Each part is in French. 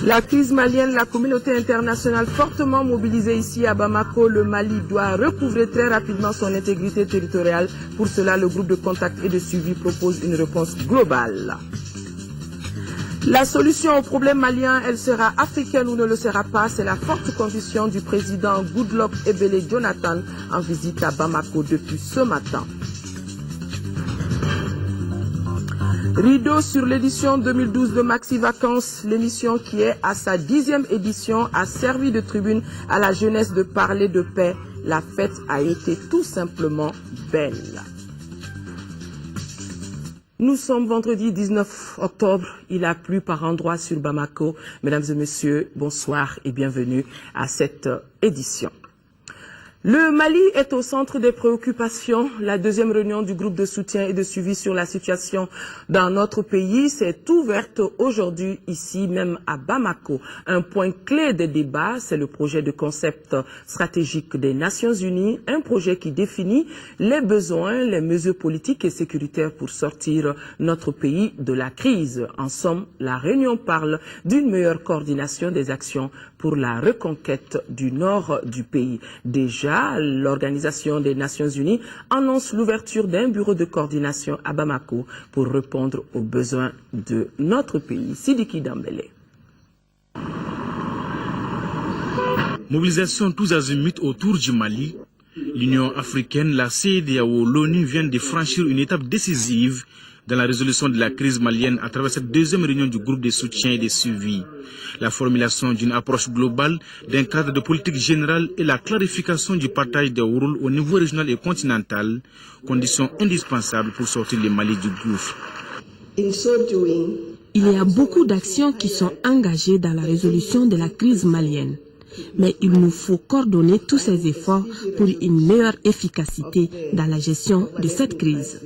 La crise malienne, la communauté internationale fortement mobilisée ici à Bamako, le Mali doit recouvrer très rapidement son intégrité territoriale. Pour cela, le groupe de contact et de suivi propose une réponse globale. La solution au problème malien, elle sera africaine ou ne le sera pas. C'est la forte conviction du président Goodluck Ebele Jonathan en visite à Bamako depuis ce matin. Rideau sur l'édition 2012 de Maxi Vacances, l'émission qui est à sa 10e édition a servi de tribune à la jeunesse de parler de paix. La fête a été tout simplement belle. Nous sommes vendredi 19 octobre, il a plu par endroits sur Bamako. Mesdames et messieurs, bonsoir et bienvenue à cette édition. Le Mali est au centre des préoccupations. La deuxième réunion du groupe de soutien et de suivi sur la situation dans notre pays s'est ouverte aujourd'hui ici même à Bamako. Un point clé des débats, c'est le projet de concept stratégique des Nations Unies, un projet qui définit les besoins, les mesures politiques et sécuritaires pour sortir notre pays de la crise. En somme, la réunion parle d'une meilleure coordination des actions pour la reconquête du nord du pays. Déjà, l'Organisation des Nations Unies annonce l'ouverture d'un bureau de coordination à Bamako pour répondre aux besoins de notre pays. Sidiki Dambélé. Mobilisation tous azimuts autour du Mali. L'Union africaine, la CEDEAO, l'ONU viennent de franchir une étape décisive dans la résolution de la crise malienne à travers cette deuxième réunion du groupe de soutien et de suivi. La formulation d'une approche globale, d'un cadre de politique générale et la clarification du partage des rôles au niveau régional et continental, conditions indispensables pour sortir le Mali du gouffre. Il y a beaucoup d'actions qui sont engagées dans la résolution de la crise malienne. Mais il nous faut coordonner tous ces efforts pour une meilleure efficacité dans la gestion de cette crise.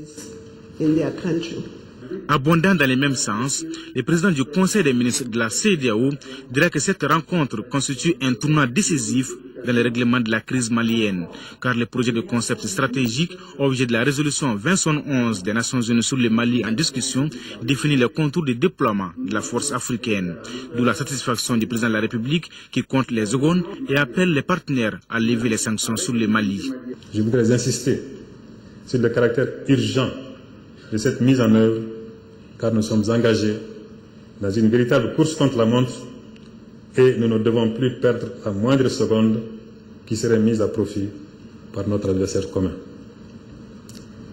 Abondant dans le même sens, le président du Conseil des ministres de la CEDEAO dira que cette rencontre constitue un tournant décisif dans le règlement de la crise malienne, car le projet de concept stratégique, objet de la résolution 2011 des Nations Unies sur le Mali en discussion, définit le contour de déploiement de la force africaine, d'où la satisfaction du président de la République qui compte les secondes et appelle les partenaires à lever les sanctions sur le Mali. Je voudrais insister sur le caractère urgent de cette mise en œuvre, car nous sommes engagés dans une véritable course contre la montre et nous ne devons plus perdre la moindre seconde qui serait mise à profit par notre adversaire commun.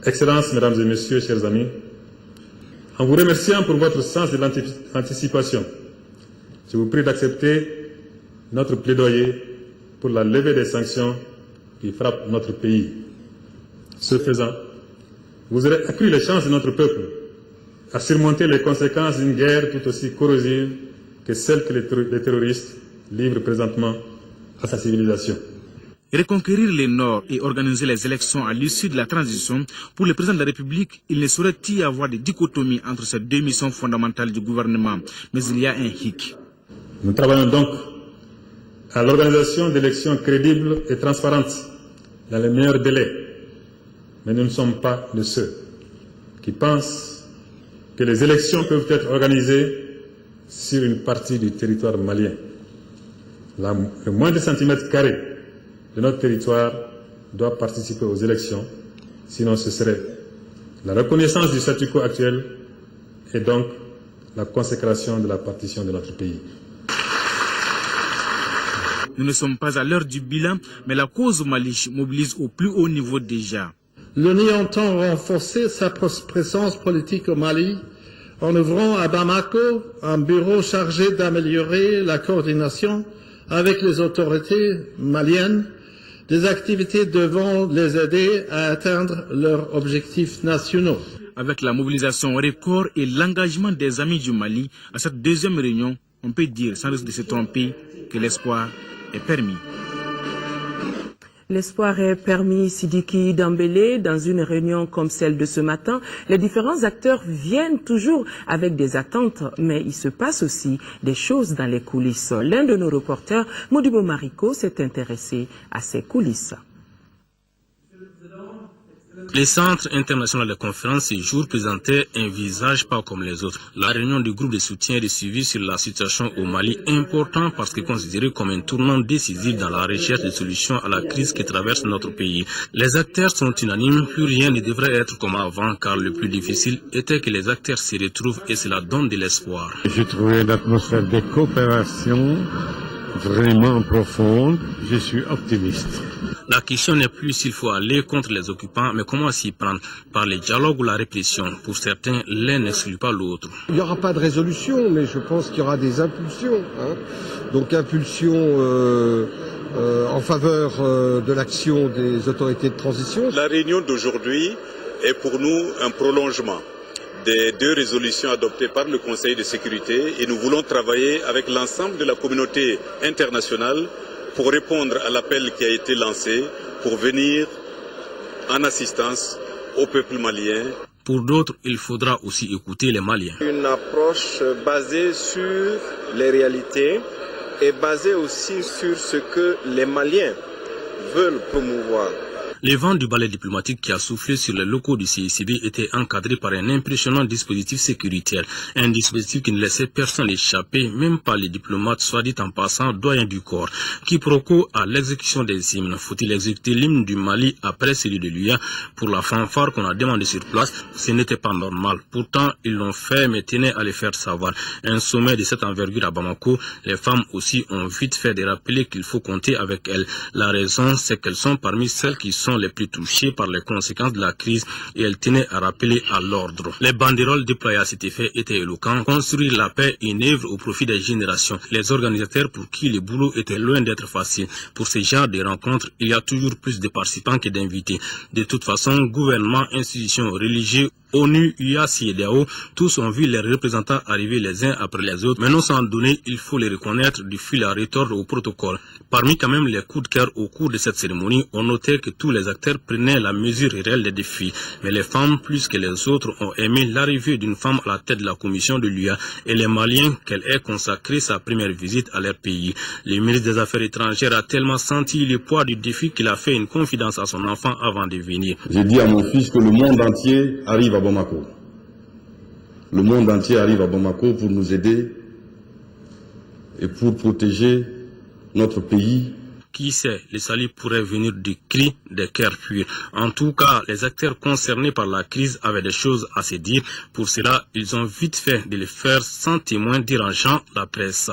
Excellences, Mesdames et Messieurs, chers amis, en vous remerciant pour votre sens de l'anticipation, je vous prie d'accepter notre plaidoyer pour la levée des sanctions qui frappent notre pays. Ce faisant, vous aurez accru les chances de notre peuple à surmonter les conséquences d'une guerre tout aussi corrosive que celle que les terroristes livrent présentement à sa civilisation. Reconquérir le Nord et organiser les élections à l'issue de la transition, pour le président de la République, il ne saurait y avoir de dichotomie entre ces deux missions fondamentales du gouvernement. Mais il y a un hic. Nous travaillons donc à l'organisation d'élections crédibles et transparentes dans les meilleurs délais. Mais nous ne sommes pas de ceux qui pensent que les élections peuvent être organisées sur une partie du territoire malien. Le moindre centimètre carré de notre territoire doit participer aux élections, sinon ce serait la reconnaissance du statu quo actuel et donc la consécration de la partition de notre pays. Nous ne sommes pas à l'heure du bilan, mais la cause Mali mobilise au plus haut niveau déjà. L'Union entend renforcer sa présence politique au Mali en ouvrant à Bamako un bureau chargé d'améliorer la coordination avec les autorités maliennes des activités devant les aider à atteindre leurs objectifs nationaux. Avec la mobilisation record et l'engagement des amis du Mali à cette deuxième réunion, on peut dire sans risque de se tromper que l'espoir est permis. L'espoir est permis, Sidiki Dambélé, dans une réunion comme celle de ce matin. Les différents acteurs viennent toujours avec des attentes, mais il se passe aussi des choses dans les coulisses. L'un de nos reporters, Modibo Mariko, s'est intéressé à ces coulisses. Les centres internationaux de conférence ces jours présentaient un visage pas comme les autres. La réunion du groupe de soutien et de suivi sur la situation au Mali est importante parce que considéré comme un tournant décisif dans la recherche de solutions à la crise qui traverse notre pays. Les acteurs sont unanimes, plus rien ne devrait être comme avant car le plus difficile était que les acteurs s'y retrouvent et cela donne de l'espoir. J'ai trouvé l'atmosphère de coopération vraiment profonde, je suis optimiste. La question n'est plus s'il faut aller contre les occupants, mais comment s'y prendre, par le dialogue ou la répression. Pour certains, l'un n'exclut pas l'autre. Il n'y aura pas de résolution, mais je pense qu'il y aura des impulsions. Donc impulsions en faveur de l'action des autorités de transition. La réunion d'aujourd'hui est pour nous un prolongement des 2 résolutions adoptées par le Conseil de sécurité et nous voulons travailler avec l'ensemble de la communauté internationale pour répondre à l'appel qui a été lancé pour venir en assistance au peuple malien. Pour d'autres, il faudra aussi écouter les Maliens. Une approche basée sur les réalités et basée aussi sur ce que les Maliens veulent promouvoir. Le vent du balai diplomatique qui a soufflé sur les locaux du CICB était encadré par un impressionnant dispositif sécuritaire. Un dispositif qui ne laissait personne échapper, même pas les diplomates, soit dit en passant, doyens du corps. Quiproquo à l'exécution des hymnes. Faut-il exécuter l'hymne du Mali après celui de l'UA? Pour la fanfare qu'on a demandé sur place, ce n'était pas normal. Pourtant, ils l'ont fait, mais tenaient à les faire savoir. Un sommet de cette envergure à Bamako, les femmes aussi ont vite fait de rappeler qu'il faut compter avec elles. La raison, c'est qu'elles sont parmi celles qui sont les plus touchés par les conséquences de la crise et elle tenait à rappeler à l'ordre. Les banderoles déployées à cet effet étaient éloquents. Construire la paix, une œuvre au profit des générations. Les organisateurs pour qui le boulot était loin d'être facile. Pour ce genre de rencontres, il y a toujours plus de participants que d'invités. De toute façon, gouvernement, institutions religieuses, ONU, UA, CEDEAO, tous ont vu les représentants arriver les uns après les autres, mais non sans donner, il faut les reconnaître, du fil à retordre au protocole. Parmi quand même les coups de cœur au cours de cette cérémonie, on notait que tous les acteurs prenaient la mesure réelle des défis. Mais les femmes, plus que les autres, ont aimé l'arrivée d'une femme à la tête de la commission de l'UA et les Maliens qu'elle ait consacré sa première visite à leur pays. Le ministre des Affaires étrangères a tellement senti le poids du défi qu'il a fait une confidence à son enfant avant de venir. J'ai dit à mon fils que le monde entier arrive à Bamako. Le monde entier arrive à Bamako pour nous aider et pour protéger notre pays. Qui sait, le salut pourrait venir du cri des cœurs purs. En tout cas, les acteurs concernés par la crise avaient des choses à se dire. Pour cela, ils ont vite fait de le faire sans témoin dérangeant la presse.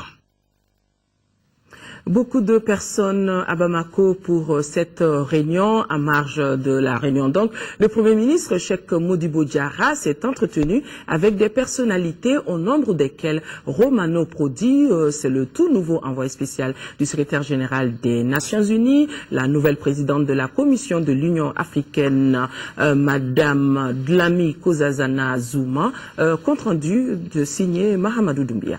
Beaucoup de personnes à Bamako pour cette réunion, à marge de la réunion. Donc, le Premier ministre, Cheikh Modibo Diarra, s'est entretenu avec des personnalités au nombre desquelles Romano Prodi, c'est le tout nouveau envoyé spécial du secrétaire général des Nations Unies, la nouvelle présidente de la Commission de l'Union africaine, Madame Dlamini Nkosazana Zuma, compte rendu de signer Mahamadou Doumbia.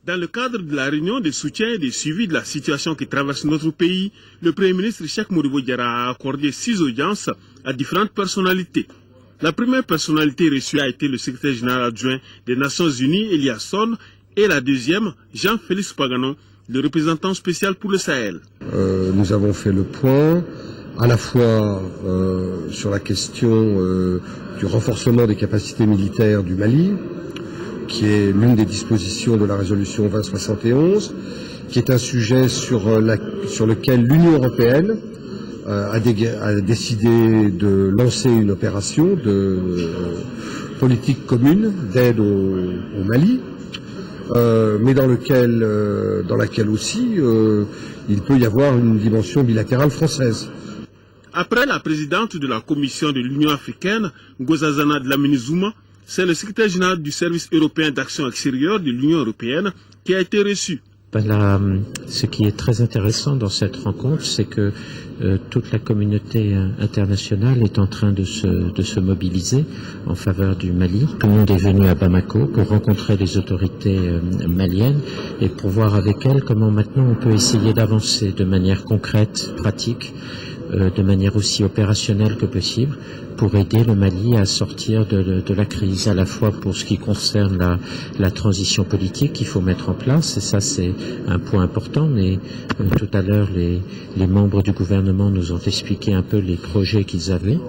Dans le cadre de la réunion de soutien et de suivi de la situation qui traverse notre pays, le Premier ministre Cheikh Modibo Diarra a accordé 6 audiences à différentes personnalités. La première personnalité reçue a été le secrétaire général adjoint des Nations Unies, Elias Son, et la deuxième, Jean-Félix Paganon, le représentant spécial pour le Sahel. Nous avons fait le point à la fois sur la question du renforcement des capacités militaires du Mali, qui est l'une des dispositions de la résolution 2071, qui est un sujet sur lequel l'Union européenne a décidé de lancer une opération de politique commune d'aide au Mali, mais dans laquelle aussi il peut y avoir une dimension bilatérale française. Après la présidente de la Commission de l'Union africaine, Nkosazana Dlamini Zuma, c'est le secrétaire général du service européen d'action extérieure de l'Union européenne qui a été reçu. Ce qui est très intéressant dans cette rencontre, c'est que toute la communauté internationale est en train de se mobiliser en faveur du Mali. Tout le monde est venu à Bamako pour rencontrer les autorités maliennes et pour voir avec elles comment maintenant on peut essayer d'avancer de manière concrète, pratique, de manière aussi opérationnelle que possible pour aider le Mali à sortir de la crise, à la fois pour ce qui concerne la transition politique qu'il faut mettre en place, et ça c'est un point important, mais tout à l'heure les membres du gouvernement nous ont expliqué un peu les projets qu'ils avaient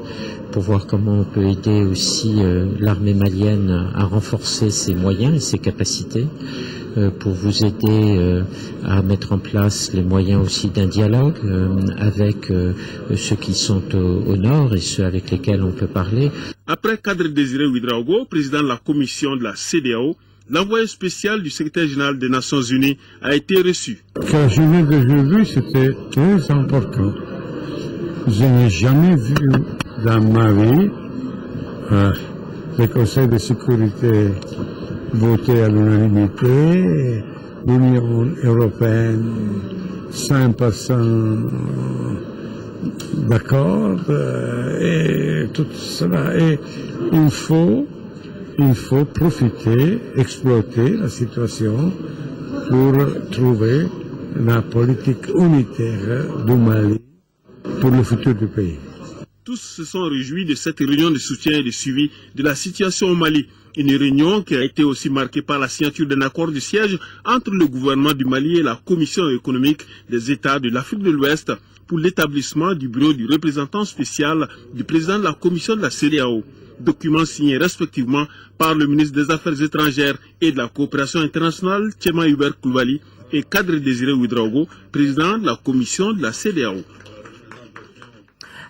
pour voir comment on peut aider aussi l'armée malienne à renforcer ses moyens et ses capacités, pour vous aider à mettre en place les moyens aussi d'un dialogue avec ceux qui sont au nord et ceux avec lesquels on peut parler. Après Kadri Désiré Ouédraogo, président de la commission de la CEDEAO, l'envoyé spécial du secrétaire général des Nations Unies a été reçu. La journée d'aujourd'hui, c'était très important. Je n'ai jamais vu dans ma vie le Conseil de sécurité voter à l'unanimité, l'Union européenne 100% d'accord, et tout cela. Et il faut profiter, exploiter la situation pour trouver la politique unitaire du Mali pour le futur du pays. Tous se sont réjouis de cette réunion de soutien et de suivi de la situation au Mali. Une réunion qui a été aussi marquée par la signature d'un accord de siège entre le gouvernement du Mali et la Commission économique des États de l'Afrique de l'Ouest pour l'établissement du bureau du représentant spécial du président de la Commission de la CEDEAO. Documents signés respectivement par le ministre des Affaires étrangères et de la coopération internationale, Tchema Hubert Koulibaly, et Kadri Désiré Ouédraogo, président de la Commission de la CEDEAO.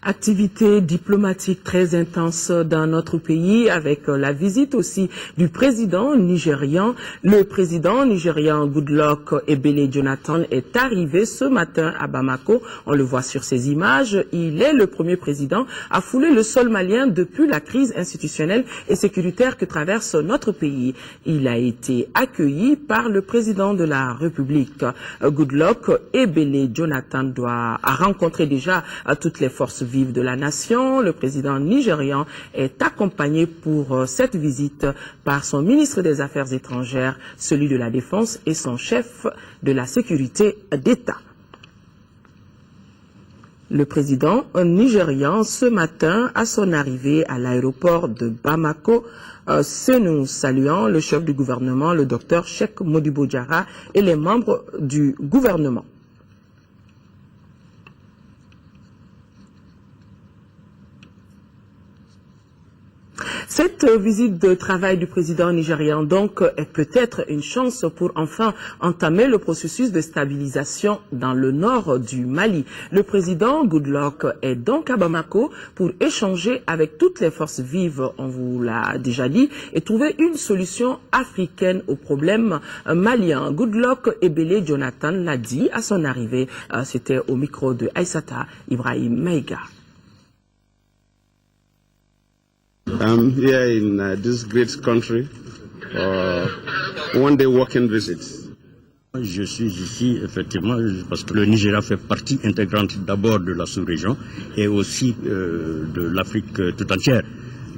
Activité diplomatique très intense dans notre pays avec la visite aussi du président nigérian. Le président nigérian Goodluck Ebele Jonathan est arrivé ce matin à Bamako. On le voit sur ces images. Il est le premier président à fouler le sol malien depuis la crise institutionnelle et sécuritaire que traverse notre pays. Il a été accueilli par le président de la République. Goodluck Ebele Jonathan a rencontré déjà toutes les forces vive de la nation. Le président nigérian est accompagné pour cette visite par son ministre des Affaires étrangères, celui de la Défense et son chef de la sécurité d'État. Le président nigérian, ce matin, à son arrivée à l'aéroport de Bamako, nous saluons le chef du gouvernement, le docteur Cheikh Modibo Diarra, et les membres du gouvernement. Cette visite de travail du président nigérian donc est peut-être une chance pour enfin entamer le processus de stabilisation dans le nord du Mali. Le président Goodluck est donc à Bamako pour échanger avec toutes les forces vives, on vous l'a déjà dit, et trouver une solution africaine au problème malien. Goodluck Ebele Jonathan l'a dit à son arrivée, c'était au micro de Aïssata Ibrahim Maïga. I'm here in this great country, one day working visit. Je suis ici effectivement parce que le Nigeria fait partie intégrante d'abord de la sous-région et aussi de l'Afrique tout entière.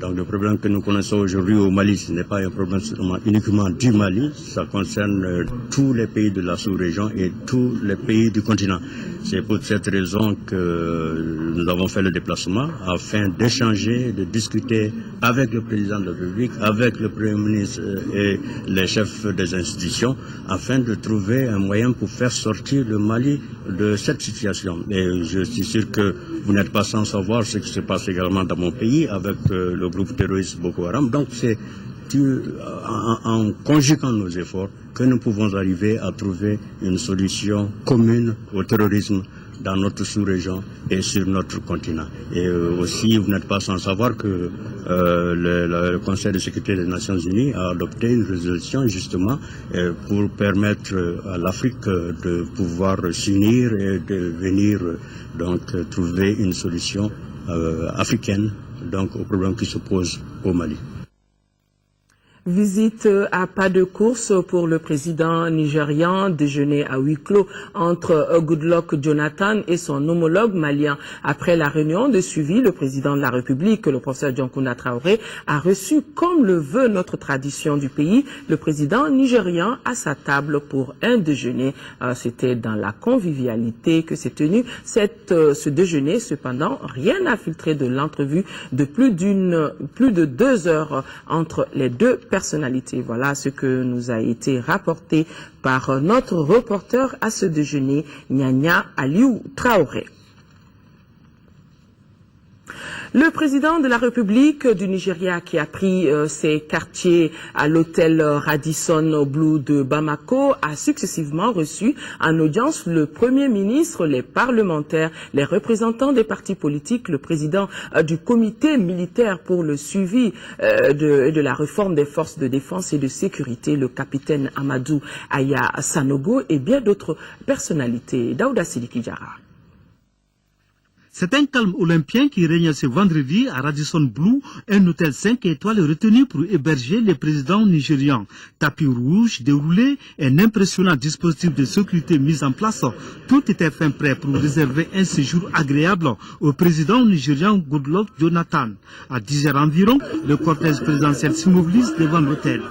Donc le problème que nous connaissons aujourd'hui au Mali, ce n'est pas un problème uniquement du Mali, ça concerne tous les pays de la sous-région et tous les pays du continent. C'est pour cette raison que nous avons fait le déplacement afin d'échanger, de discuter avec le président de la République, avec le Premier ministre et les chefs des institutions, afin de trouver un moyen pour faire sortir le Mali de cette situation. Et je suis sûr que vous n'êtes pas sans savoir ce qui se passe également dans mon pays avec le groupe terroriste Boko Haram. Donc c'est en conjuguant nos efforts que nous pouvons arriver à trouver une solution commune au terrorisme dans notre sous-région et sur notre continent. Et aussi, vous n'êtes pas sans savoir que le Conseil de sécurité des Nations Unies a adopté une résolution justement pour permettre à l'Afrique de pouvoir s'unir et de venir donc trouver une solution africaine donc au problème qui se pose au Mali. Visite à pas de course pour le président nigérian, déjeuner à huis clos entre Goodluck Jonathan et son homologue malien. Après la réunion de suivi, le président de la République, le professeur Dioncounda Traoré, a reçu, comme le veut notre tradition du pays, le président nigérian à sa table pour un déjeuner. C'était dans la convivialité que s'est tenu ce déjeuner. Cependant, rien n'a filtré de l'entrevue de plus de 2 heures entre les deux personnalités. Voilà ce que nous a été rapporté par notre reporter à ce déjeuner, Nyanya Aliou Traoré. Le président de la République du Nigeria, qui a pris ses quartiers à l'hôtel Radisson Blu de Bamako, a successivement reçu en audience le Premier ministre, les parlementaires, les représentants des partis politiques, le président du comité militaire pour le suivi de la réforme des forces de défense et de sécurité, le capitaine Amadou Aya Sanogo, et bien d'autres personnalités. Daouda Sidiki Diarra. C'est un calme olympien qui règne ce vendredi à Radisson Blu, un hôtel 5 étoiles retenu pour héberger les présidents nigérians. Tapis rouge, déroulé, un impressionnant dispositif de sécurité mis en place. Tout était fin prêt pour réserver un séjour agréable au président nigérian Goodluck Jonathan. À 10h environ, le cortège présidentiel s'immobilise devant l'hôtel.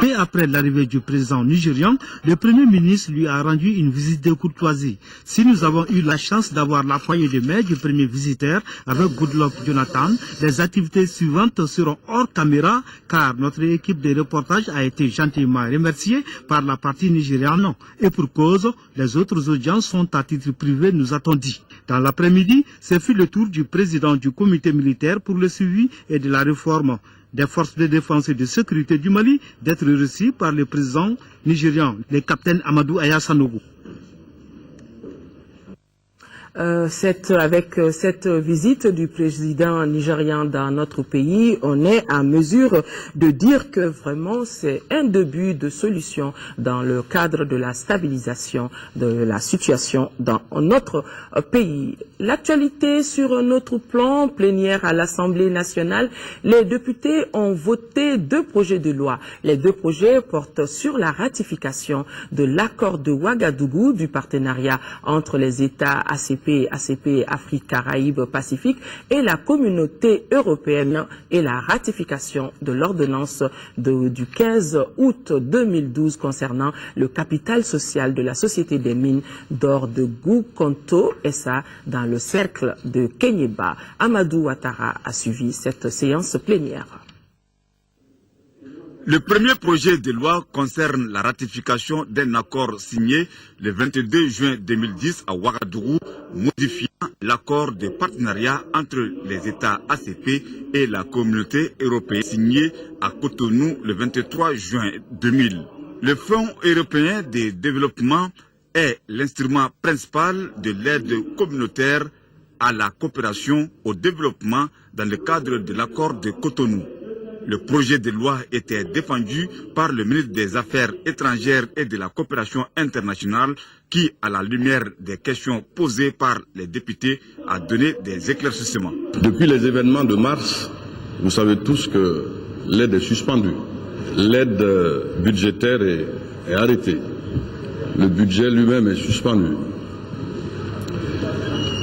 Et après l'arrivée du président nigérian, le Premier ministre lui a rendu une visite de courtoisie. Si nous avons eu la chance d'avoir la poignée de main du premier visiteur avec Goodluck Jonathan, les activités suivantes seront hors caméra car notre équipe de reportage a été gentiment remerciée par la partie nigériane. Et pour cause, les autres audiences sont à titre privé, nous a-t-on dit. Dans l'après-midi, ce fut le tour du président du comité militaire pour le suivi et de la réforme des forces de défense et de sécurité du Mali d'être reçu par le président nigérian, le capitaine Amadou Aya Sanogo. Avec cette visite du président nigérian dans notre pays, on est à mesure de dire que vraiment c'est un début de solution dans le cadre de la stabilisation de la situation dans notre pays. L'actualité sur un autre plan, plénière à l'Assemblée nationale, les députés ont voté 2 projets de loi. Les 2 projets portent sur la ratification de l'accord de Ouagadougou du partenariat entre les États ACP, Afrique, Caraïbes, Pacifique et la communauté européenne et la ratification de l'ordonnance du 15 août 2012 concernant le capital social de la Société des mines d'or de Goukonto SA dans le cercle de Kenyeba. Amadou Ouattara a suivi cette séance plénière. Le premier projet de loi concerne la ratification d'un accord signé le 22 juin 2010 à Ouagadougou, modifiant l'accord de partenariat entre les États ACP et la communauté européenne signé à Cotonou le 23 juin 2000. Le Fonds européen de développement est l'instrument principal de l'aide communautaire à la coopération au développement dans le cadre de l'accord de Cotonou. Le projet de loi était défendu par le ministre des Affaires étrangères et de la coopération internationale qui, à la lumière des questions posées par les députés, a donné des éclaircissements. Depuis les événements de mars, vous savez tous que l'aide est suspendue. L'aide budgétaire est arrêtée. Le budget lui-même est suspendu.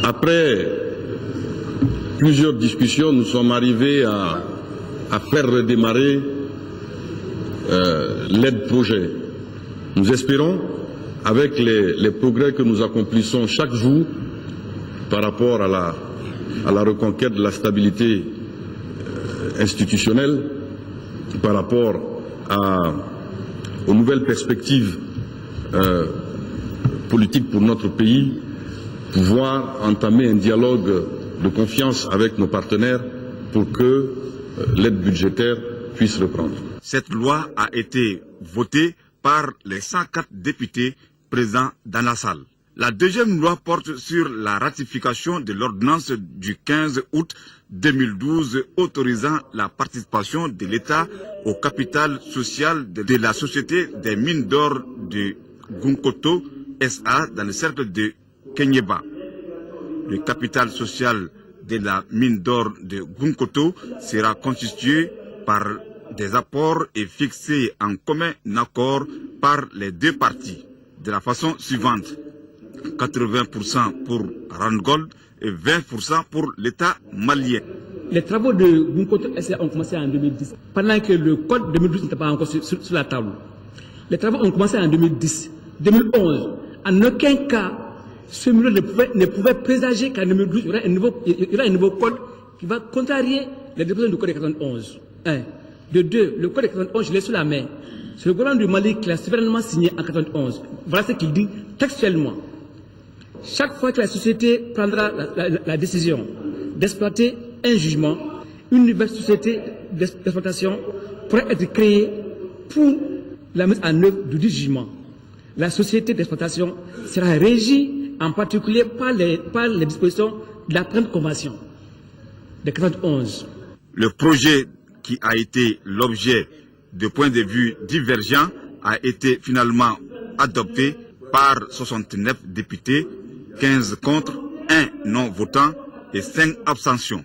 Après plusieurs discussions, nous sommes arrivés à faire redémarrer l'aide projet. Nous espérons, avec les progrès que nous accomplissons chaque jour par rapport à la reconquête de la stabilité institutionnelle, par rapport aux nouvelles perspectives politiques pour notre pays, pouvoir entamer un dialogue de confiance avec nos partenaires pour que l'aide budgétaire puisse reprendre. Cette loi a été votée par les 104 députés présents dans la salle. La deuxième loi porte sur la ratification de l'ordonnance du 15 août 2012 autorisant la participation de l'État au capital social de la Société des mines d'or de Goukonto SA dans le cercle de Kenyeba. Le capital social de la mine d'or de Gounkoto sera constitué par des apports et fixé en commun accord par les deux parties de la façon suivante: 80% pour Randgold et 20% pour l'État malien. Les travaux de Gounkoto ont commencé en 2010, pendant que le code 2012 n'était pas encore sur la table. Les travaux ont commencé en 2010. 2011, en aucun cas, ce milieu ne pouvait présager qu'en 2012, il y aura un nouveau code qui va contrarier les dispositions du code de 91. 1. De 2, le code de 91, je l'ai sous la main. C'est le gouvernement du Mali qui l'a souverainement signé en 91. Voilà ce qu'il dit textuellement. Chaque fois que la société prendra la décision d'exploiter un jugement, une nouvelle société d'exploitation pourrait être créée pour la mise en œuvre du jugement. La société d'exploitation sera régie en particulier par les dispositions de la présente convention de 91. Le projet qui a été l'objet de points de vue divergents a été finalement adopté par 69 députés, 15 contre, 1 non votant et 5 abstentions.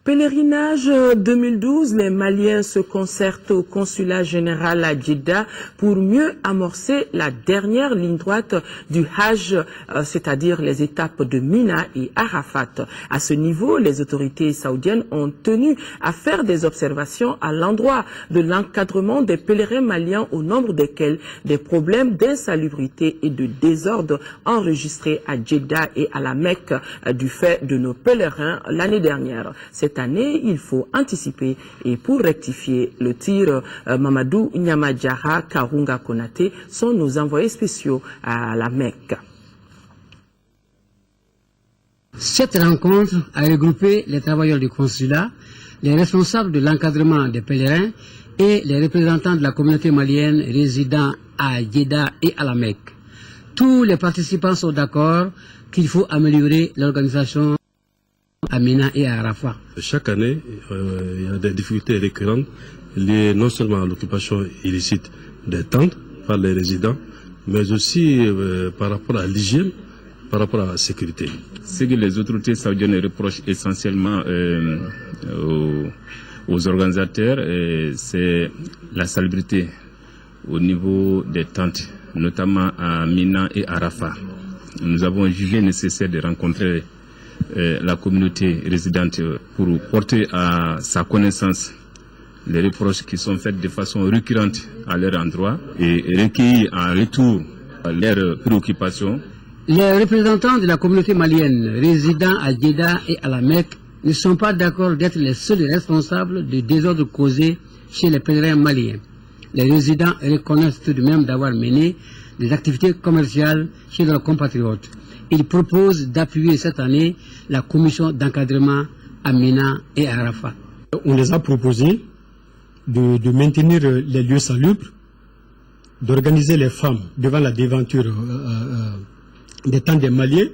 Pèlerinage 2012, les Maliens se concertent au consulat général à Djeddah pour mieux amorcer la dernière ligne droite du Hajj, c'est-à-dire les étapes de Mina et Arafat. À ce niveau, les autorités saoudiennes ont tenu à faire des observations à l'endroit de l'encadrement des pèlerins maliens, au nombre desquels des problèmes d'insalubrité et de désordre enregistrés à Djeddah et à la Mecque du fait de nos pèlerins l'année dernière. Cette année, il faut anticiper et pour rectifier le tir, Mamadou Nyamadjara, Karunga Konaté sont nos envoyés spéciaux à la Mecque. Cette rencontre a regroupé les travailleurs du consulat, les responsables de l'encadrement des pèlerins et les représentants de la communauté malienne résidant à Djeddah et à la Mecque. Tous les participants sont d'accord qu'il faut améliorer l'organisation à Mina et à Arafat. Chaque année, il y a des difficultés récurrentes liées non seulement à l'occupation illicite des tentes par les résidents, mais aussi par rapport à l'hygiène, par rapport à la sécurité. Ce que les autorités saoudiennes reprochent essentiellement aux organisateurs, c'est la salubrité au niveau des tentes, notamment à Mina et Arafat. Nous avons jugé nécessaire de rencontrer la communauté résidente pour porter à sa connaissance les reproches qui sont faits de façon récurrente à leur endroit et recueillir en retour leurs préoccupations. Les représentants de la communauté malienne résidant à Djeddah et à la Mecque ne sont pas d'accord d'être les seuls responsables du désordre causé chez les pèlerins maliens. Les résidents reconnaissent tout de même d'avoir mené des activités commerciales chez leurs compatriotes. Ils proposent d'appuyer cette année la commission d'encadrement à Mina et à Arafat. On les a proposé de maintenir les lieux salubres, d'organiser les femmes devant la déventure des tentes des Maliens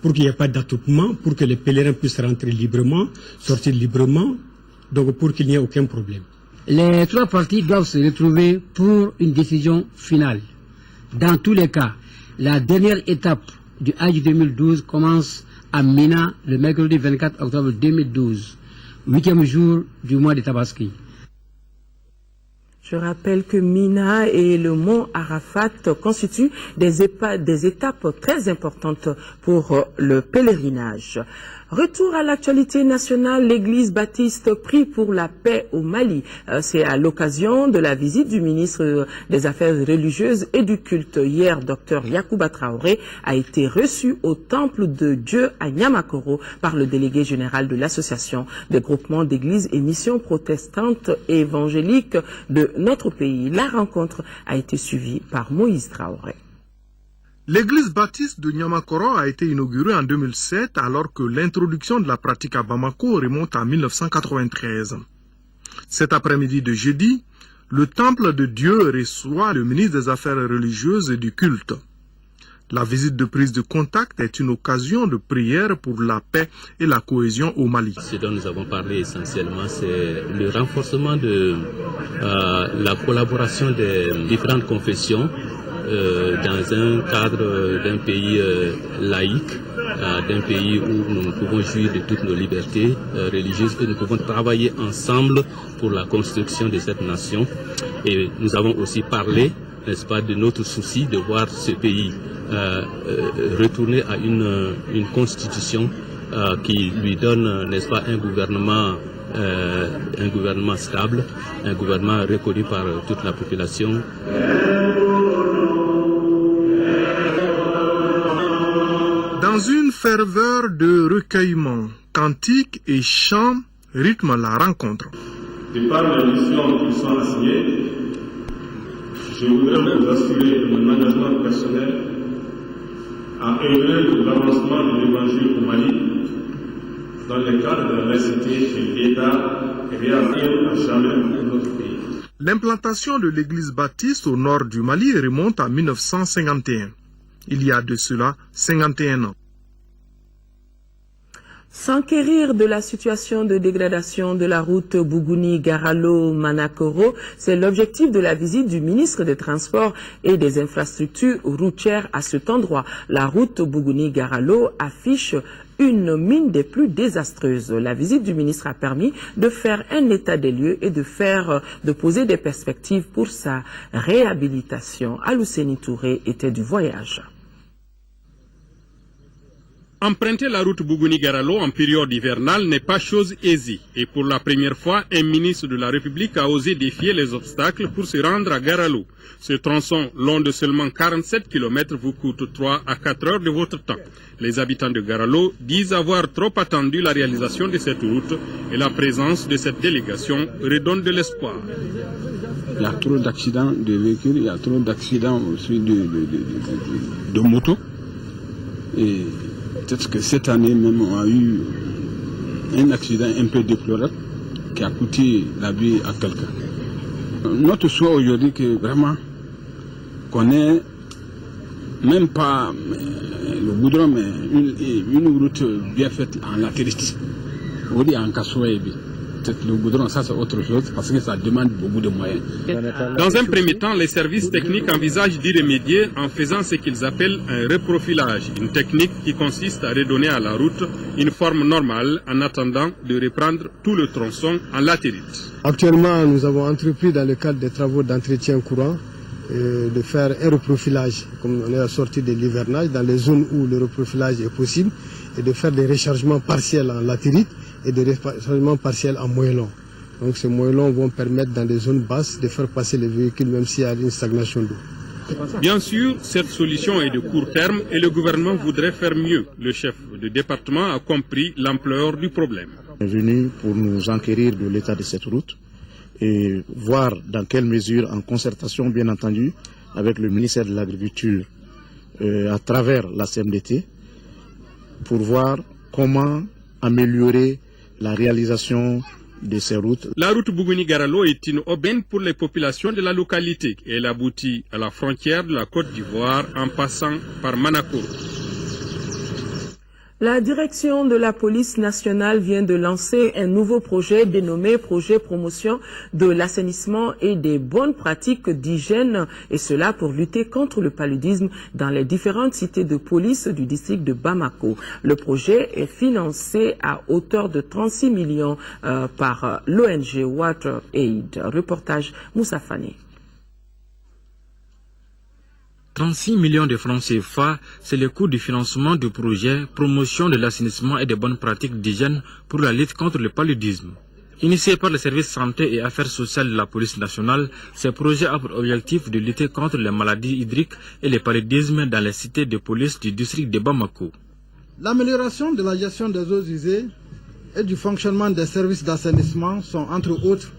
pour qu'il n'y ait pas d'attroupement, pour que les pèlerins puissent rentrer librement, sortir librement, donc pour qu'il n'y ait aucun problème. Les trois parties doivent se retrouver pour une décision finale. Dans tous les cas, la dernière étape du Hajj 2012 commence à Mina le mercredi 24 octobre 2012, 8e jour du mois de Tabaski. Je rappelle que Mina et le mont Arafat constituent des étapes très importantes pour le pèlerinage. Retour à l'actualité nationale, l'église baptiste prie pour la paix au Mali. C'est à l'occasion de la visite du ministre des Affaires religieuses et du culte. Hier, Dr Yacouba Traoré a été reçu au temple de Dieu à Niamakoro par le délégué général de l'association des groupements d'églises et missions protestantes et évangéliques de notre pays. La rencontre a été suivie par Moïse Traoré. L'église baptiste de Niamakoro a été inaugurée en 2007 alors que l'introduction de la pratique à Bamako remonte à 1993. Cet après-midi de jeudi, le temple de Dieu reçoit le ministre des Affaires religieuses et du culte. La visite de prise de contact est une occasion de prière pour la paix et la cohésion au Mali. Ce dont nous avons parlé essentiellement, c'est le renforcement de la collaboration des différentes confessions dans un cadre d'un pays laïque d'un pays où nous pouvons jouir de toutes nos libertés religieuses et nous pouvons travailler ensemble pour la construction de cette nation. Et nous avons aussi parlé, n'est-ce pas, de notre souci de voir ce pays retourner à une constitution qui lui donne, n'est-ce pas, un gouvernement stable, un gouvernement reconnu par toute la population. Dans une ferveur de recueillement, cantiques et chants rythment la rencontre. De par les missions qui sont assignées, je voudrais vous assurer mon engagement personnel à œuvrer pour l'avancement de l'évangile au Mali dans le cadre de la laïcité que l'État réaffirme à jamais dans notre pays. L'implantation de l'église baptiste au nord du Mali remonte à 1951. Il y a de cela 51 ans. S'enquérir de la situation de dégradation de la route Bougouni-Garalo-Manakoro, c'est l'objectif de la visite du ministre des Transports et des Infrastructures routières à cet endroit. La route Bougouni-Garalo affiche une mine des plus désastreuses. La visite du ministre a permis de faire un état des lieux et de poser des perspectives pour sa réhabilitation. Alousseni Touré était du voyage. Emprunter la route Bougouni-Garalo en période hivernale n'est pas chose aisée. Et pour la première fois, un ministre de la République a osé défier les obstacles pour se rendre à Garalo. Ce tronçon, long de seulement 47 km, vous coûte 3 à 4 heures de votre temps. Les habitants de Garalo disent avoir trop attendu la réalisation de cette route et la présence de cette délégation redonne de l'espoir. Il y a trop d'accidents de véhicules, il y a trop d'accidents aussi de motos. Et peut-être que cette année même, on a eu un accident un peu déplorable qui a coûté la vie à quelqu'un. Notre souhait aujourd'hui, que vraiment qu'on ait même pas le goudron, mais une route bien faite en latérite. On dit en Kassouaïbi. Peut-être le goudron, ça c'est autre chose parce que ça demande beaucoup de moyens. Dans un premier temps, les services techniques envisagent d'y remédier en faisant ce qu'ils appellent un reprofilage, une technique qui consiste à redonner à la route une forme normale en attendant de reprendre tout le tronçon en latérite. Actuellement, nous avons entrepris dans le cadre des travaux d'entretien courant de faire un reprofilage, comme on est sorti de l'hivernage, dans les zones où le reprofilage est possible, et de faire des rechargements partiels en latérite et des rechargements partiels en moellon. Donc ces moellons vont permettre dans des zones basses de faire passer les véhicules même s'il y a une stagnation d'eau. Bien sûr, cette solution est de court terme et le gouvernement voudrait faire mieux. Le chef de département a compris l'ampleur du problème. On est venu pour nous enquérir de l'état de cette route et voir dans quelle mesure, en concertation bien entendu avec le ministère de l'Agriculture à travers la CMDT, pour voir comment améliorer la réalisation de ces routes. La route Bougouni-Garalo est une aubaine pour les populations de la localité. Elle aboutit à la frontière de la Côte d'Ivoire en passant par Manakoro. La direction de la police nationale vient de lancer un nouveau projet dénommé Projet Promotion de l'assainissement et des bonnes pratiques d'hygiène, et cela pour lutter contre le paludisme dans les différentes cités de police du district de Bamako. Le projet est financé à hauteur de 36 millions par l'ONG WaterAid. Reportage Moussa Fane. 36 millions de francs CFA, c'est le coût du financement du projet Promotion de l'assainissement et des bonnes pratiques d'hygiène pour la lutte contre le paludisme. Initié par le service santé et affaires sociales de la police nationale, ce projet a pour objectif de lutter contre les maladies hydriques et le paludisme dans les cités de police du district de Bamako. L'amélioration de la gestion des eaux usées et du fonctionnement des services d'assainissement sont entre autres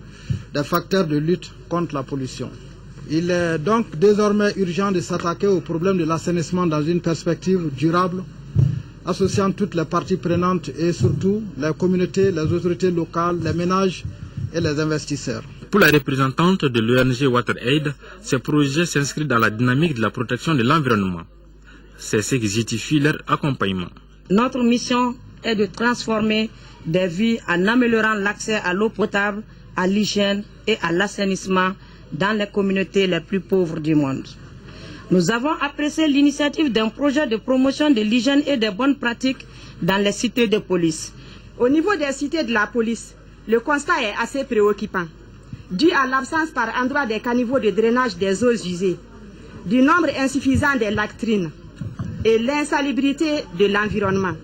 des facteurs de lutte contre la pollution. Il est donc désormais urgent de s'attaquer au problème de l'assainissement dans une perspective durable, associant toutes les parties prenantes et surtout les communautés, les autorités locales, les ménages et les investisseurs. Pour la représentante de l'ONG WaterAid, ce projet s'inscrit dans la dynamique de la protection de l'environnement. C'est ce qui justifie leur accompagnement. Notre mission est de transformer des vies en améliorant l'accès à l'eau potable, à l'hygiène et à l'assainissement dans les communautés les plus pauvres du monde. Nous avons apprécié l'initiative d'un projet de promotion de l'hygiène et des bonnes pratiques dans les cités de police. Au niveau des cités de la police, le constat est assez préoccupant, dû à l'absence par endroit des caniveaux de drainage des eaux usées, du nombre insuffisant des latrines et l'insalubrité de l'environnement.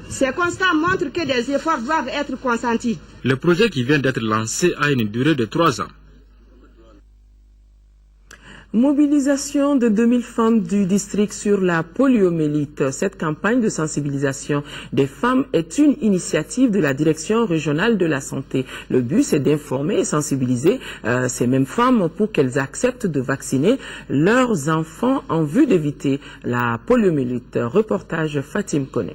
Ces constats montrent que des efforts doivent être consentis. Le projet qui vient d'être lancé a une durée de 3 ans. Mobilisation de 2000 femmes du district sur la poliomyélite. Cette campagne de sensibilisation des femmes est une initiative de la Direction régionale de la santé. Le but, c'est d'informer et sensibiliser ces mêmes femmes pour qu'elles acceptent de vacciner leurs enfants en vue d'éviter la poliomyélite. Reportage Fatim Kone.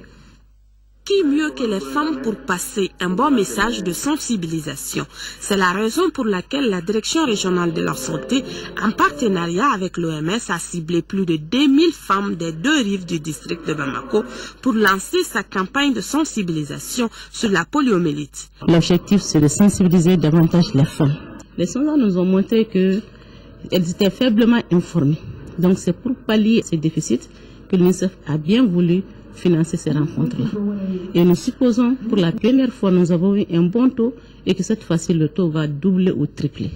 Qui mieux que les femmes pour passer un bon message de sensibilisation? C'est la raison pour laquelle la Direction régionale de la santé, en partenariat avec l'OMS, a ciblé plus de 2000 femmes des 2 rives du district de Bamako pour lancer sa campagne de sensibilisation sur la poliomyélite. L'objectif, c'est de sensibiliser davantage les femmes. Les sondages nous ont montré qu'elles étaient faiblement informées. Donc c'est pour pallier ces déficits que l'UNICEF a bien voulu financer ces rencontres-là. Et nous supposons, pour la première fois, nous avons eu un bon taux et que cette fois-ci, le taux va doubler ou tripler.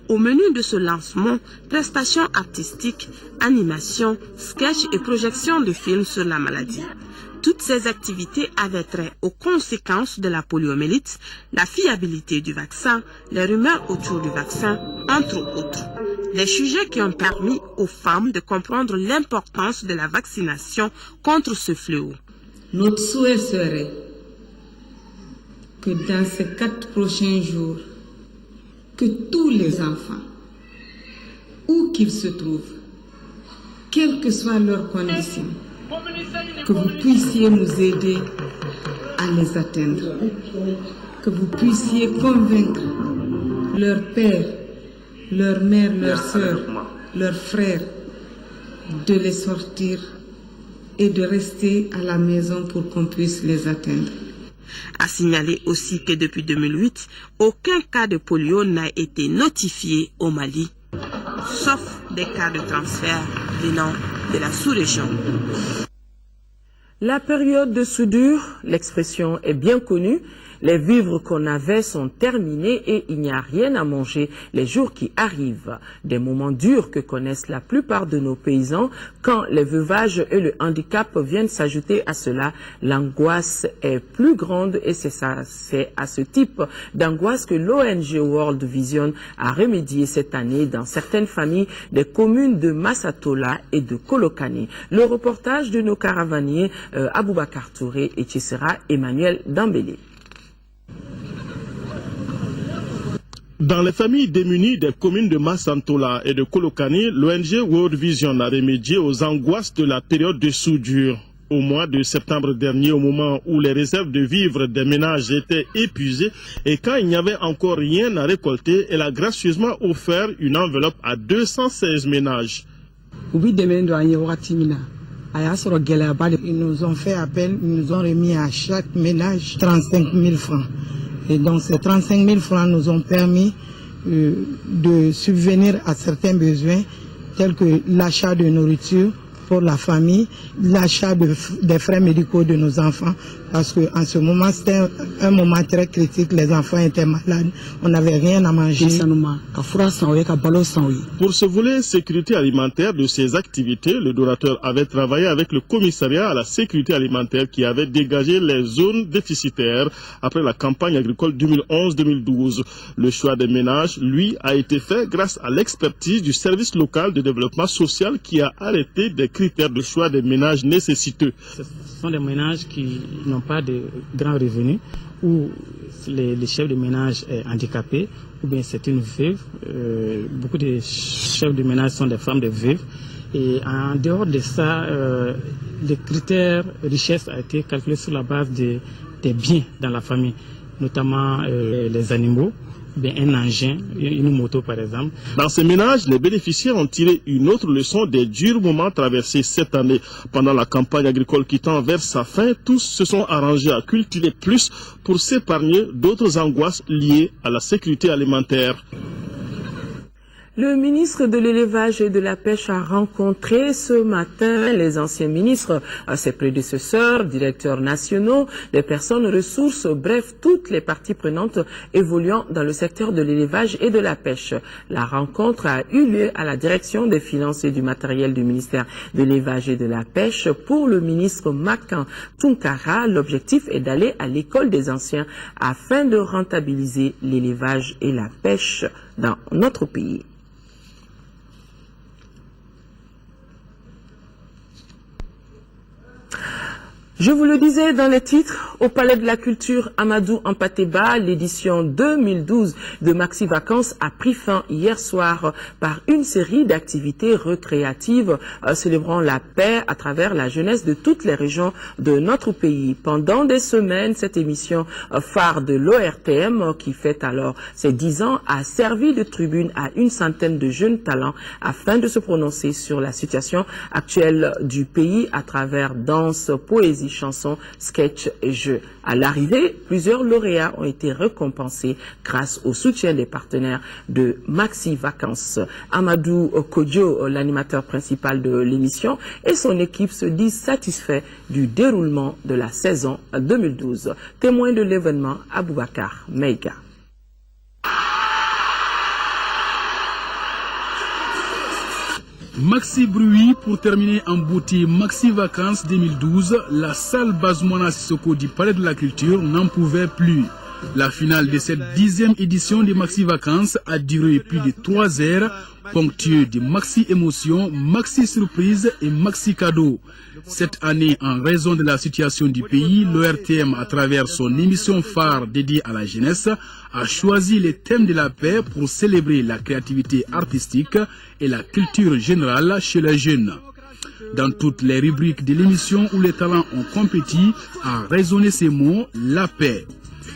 Au menu de ce lancement, prestations artistiques, animations, sketchs et projections de films sur la maladie. Toutes ces activités avaient trait aux conséquences de la poliomyélite, la fiabilité du vaccin, les rumeurs autour du vaccin, entre autres. Les sujets qui ont permis aux femmes de comprendre l'importance de la vaccination contre ce fléau. Notre souhait serait que dans ces 4 prochains jours, que tous les enfants, où qu'ils se trouvent, quelles que soient leurs conditions, que vous puissiez nous aider à les atteindre, que vous puissiez convaincre leurs pères, leurs mères, leurs sœurs, leurs frères de les sortir et de rester à la maison pour qu'on puisse les atteindre. A signaler aussi que depuis 2008, aucun cas de polio n'a été notifié au Mali, sauf des cas de transfert venant de la sous-région. La période de soudure, l'expression est bien connue. Les vivres qu'on avait sont terminés et il n'y a rien à manger les jours qui arrivent. Des moments durs que connaissent la plupart de nos paysans quand les veuvages et le handicap viennent s'ajouter à cela. L'angoisse est plus grande et c'est à ce type d'angoisse que l'ONG World Vision a remédié cette année dans certaines familles des communes de Massatola et de Kolokani. Le reportage de nos caravaniers Aboubakar Touré et Tchissera Emmanuel Dambélé. Dans les familles démunies des communes de Massantola et de Kolokani, l'ONG World Vision a remédié aux angoisses de la période de soudure. Au mois de septembre dernier, au moment où les réserves de vivres des ménages étaient épuisées et quand il n'y avait encore rien à récolter, elle a gracieusement offert une enveloppe à 216 ménages. Ils nous ont fait appel, ils nous ont remis à chaque ménage 35 000 francs. Et donc ces 35 000 francs nous ont permis de subvenir à certains besoins tels que l'achat de nourriture pour la famille, l'achat des frais médicaux de nos enfants, parce qu'en ce moment, c'était un moment très critique, les enfants étaient malades, on n'avait rien à manger. Pour ce volet sécurité alimentaire de ces activités, le donateur avait travaillé avec le commissariat à la sécurité alimentaire qui avait dégagé les zones déficitaires après la campagne agricole 2011-2012. Le choix des ménages, lui, a été fait grâce à l'expertise du service local de développement social qui a arrêté des critères de choix des ménages nécessiteux. Ce sont des ménages qui n'ont pas de grands revenus, ou les chefs de ménage est handicapés, ou bien c'est une veuve. Beaucoup de chefs de ménage sont des femmes de veuves. Et en dehors de ça, les critères richesse a été calculé sur la base des biens dans la famille, notamment les animaux, bien un engin, une moto par exemple. Dans ces ménages, les bénéficiaires ont tiré une autre leçon des durs moments traversés cette année. Pendant la campagne agricole qui tend vers sa fin, tous se sont arrangés à cultiver plus pour s'épargner d'autres angoisses liées à la sécurité alimentaire. Le ministre de l'Élevage et de la Pêche a rencontré ce matin les anciens ministres, ses prédécesseurs, directeurs nationaux, les personnes ressources, bref, toutes les parties prenantes évoluant dans le secteur de l'élevage et de la pêche. La rencontre a eu lieu à la direction des finances et du matériel du ministère de l'Élevage et de la Pêche. Pour le ministre Makan Tunkara, l'objectif est d'aller à l'école des anciens afin de rentabiliser l'élevage et la pêche dans notre pays. Je vous le disais dans les titres, au Palais de la Culture Amadou Ampateba, l'édition 2012 de Maxi Vacances a pris fin hier soir par une série d'activités recréatives célébrant la paix à travers la jeunesse de toutes les régions de notre pays. Pendant des semaines, cette émission phare de l'ORTM, qui fête alors ses 10 ans, a servi de tribune à une centaine de jeunes talents afin de se prononcer sur la situation actuelle du pays à travers danse, poésie, chansons, sketchs et jeux. À l'arrivée, plusieurs lauréats ont été récompensés grâce au soutien des partenaires de Maxi Vacances. Amadou Kodjo, l'animateur principal de l'émission, et son équipe se disent satisfaits du déroulement de la saison 2012. Témoin de l'événement, Aboubakar Meiga. Maxi Bruit pour terminer en beauté Maxi Vacances 2012, la salle Bazmouna Sissoko du Palais de la Culture n'en pouvait plus. La finale de cette 10e édition des Maxi Vacances a duré plus de 3 heures, ponctuée de Maxi Émotion, Maxi Surprise et Maxi Cadeau. Cette année, en raison de la situation du pays, l'ORTM, à travers son émission phare dédiée à la jeunesse, a choisi les thèmes de la paix pour célébrer la créativité artistique et la culture générale chez les jeunes. Dans toutes les rubriques de l'émission où les talents ont compétit, a résonné ces mots, la paix.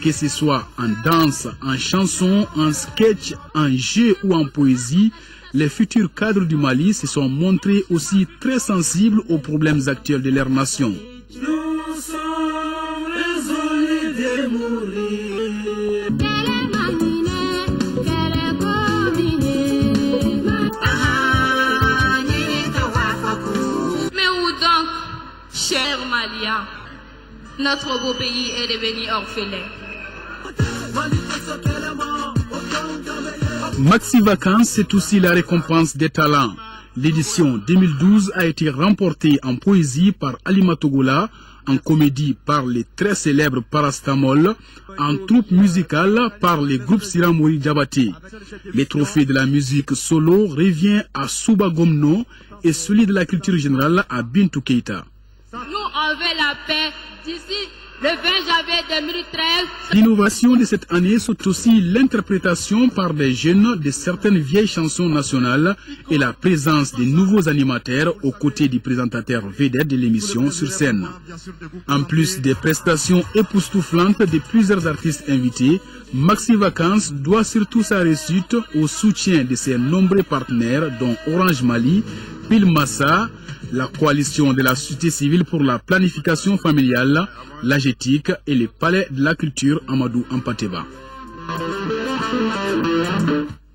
Que ce soit en danse, en chanson, en sketch, en jeu ou en poésie, les futurs cadres du Mali se sont montrés aussi très sensibles aux problèmes actuels de leur nation. Nous sommes résolus de mourir. Mais où donc, cher Maliens, notre beau pays est devenu orphelin. Maxi Vacances, c'est aussi la récompense des talents. L'édition 2012 a été remportée en poésie par Alima Togola, en comédie par les très célèbres Parastamol, en troupe musicale par les groupes Siramori Diabaté. Les trophées de la musique solo revient à Souba Gomno et celui de la culture générale à Bintou Keita. Nous, on veut la paix d'ici le 20 janvier 2013. L'innovation de cette année, c'est aussi l'interprétation par des jeunes de certaines vieilles chansons nationales et la présence des nouveaux animateurs aux côtés du présentateur vedette de l'émission sur scène. En plus des prestations époustouflantes de plusieurs artistes invités, Maxi Vacances doit surtout sa réussite au soutien de ses nombreux partenaires dont Orange Mali, Pile Massa, la coalition de la société civile pour la planification familiale, l'AGETIC et le Palais de la Culture Amadou Ampateba.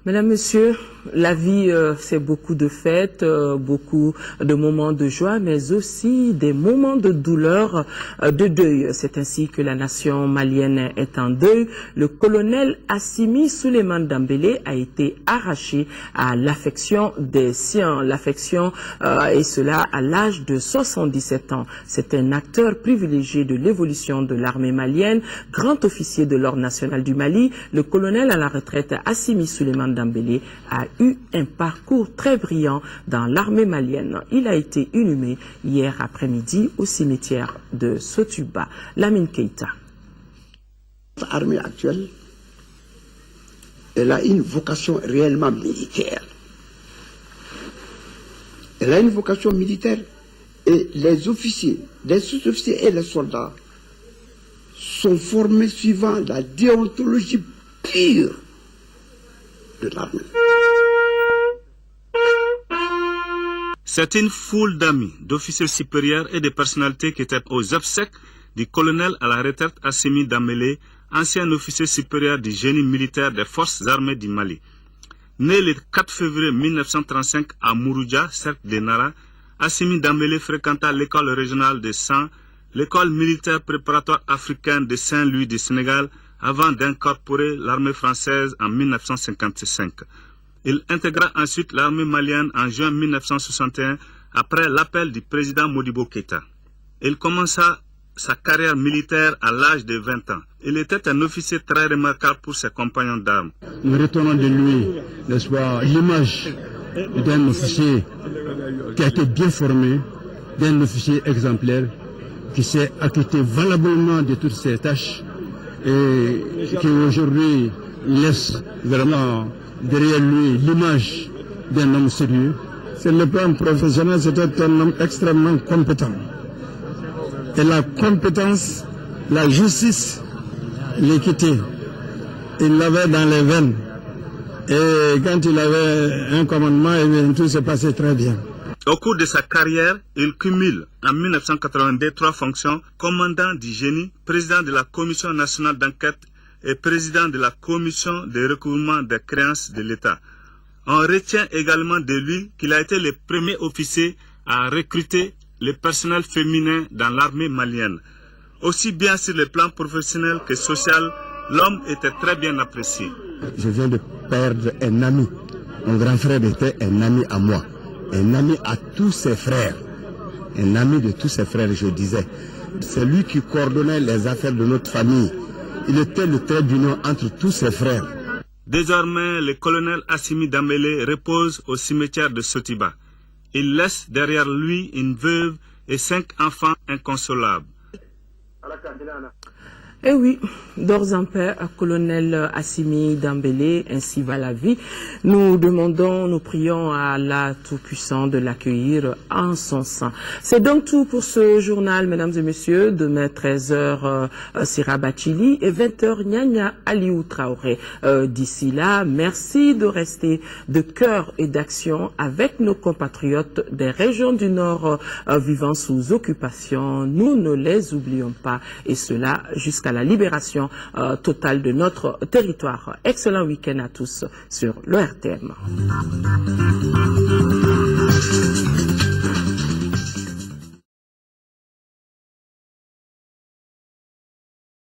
Mesdames, Messieurs, la vie, c'est beaucoup de fêtes, beaucoup de moments de joie, mais aussi des moments de douleur, de deuil. C'est ainsi que la nation malienne est en deuil. Le colonel Assimi Souleymane Dambélé a été arraché à l'affection des siens, et cela à l'âge de 77 ans. C'est un acteur privilégié de l'évolution de l'armée malienne, grand officier de l'ordre national du Mali. Le colonel à la retraite Assimi Souleymane Dambélé a eu un parcours très brillant dans l'armée malienne. Il a été inhumé hier après-midi au cimetière de Sotuba. Lamine Keita. L'armée actuelle, elle a une vocation réellement militaire. Elle a une vocation militaire et les officiers, les sous-officiers et les soldats sont formés suivant la déontologie pure de l'armée. C'est une foule d'amis, d'officiers supérieurs et de personnalités qui étaient aux obsèques du colonel à la retraite Assimi Dambélé, ancien officier supérieur du génie militaire des forces armées du Mali. Né le 4 février 1935 à Mouroudia, cercle de Nara, Assimi Dambélé fréquenta l'école régionale de San, l'école militaire préparatoire africaine de Saint-Louis du Sénégal, avant d'incorporer l'armée française en 1955. Il intégra ensuite l'armée malienne en juin 1961 après l'appel du président Modibo Keïta. Il commença sa carrière militaire à l'âge de 20 ans. Il était un officier très remarquable pour ses compagnons d'armes. Nous retenons de lui, n'est-ce pas, l'image d'un officier qui a été bien formé, d'un officier exemplaire, qui s'est acquitté valablement de toutes ses tâches et qui aujourd'hui laisse vraiment derrière lui l'image d'un homme sérieux. Sur le plan professionnel, c'était un homme extrêmement compétent. Et la compétence, la justice, l'équité, il l'avait dans les veines. Et quand il avait un commandement, tout se passait très bien. Au cours de sa carrière, il cumule en 1982 3 fonctions: commandant du génie, président de la Commission nationale d'enquête et président de la Commission de recouvrement des créances de l'État. On retient également de lui qu'il a été le premier officier à recruter le personnel féminin dans l'armée malienne. Aussi bien sur le plan professionnel que social, l'homme était très bien apprécié. Je viens de perdre un ami. Mon grand frère était un ami à moi, un ami à tous ses frères, un ami de tous ses frères, je disais. C'est lui qui coordonnait les affaires de notre famille. Il était le trait d'union entre tous ses frères. Désormais, le colonel Assimi Dambélé repose au cimetière de Sotiba. Il laisse derrière lui une veuve et 5 enfants inconsolables. Eh oui, d'ores en paix, colonel Assimi Dambélé, ainsi va la vie. Nous demandons, nous prions à Allah Tout-Puissant de l'accueillir en son sein. C'est donc tout pour ce journal, mesdames et messieurs. Demain, 13h, Sira Bachili et 20h, Nyanya Aliou Traoré. D'ici là, merci de rester de cœur et d'action avec nos compatriotes des régions du Nord vivant sous occupation. Nous ne les oublions pas, et cela jusqu'à la libération totale de notre territoire. Excellent week-end à tous sur l'ORTM.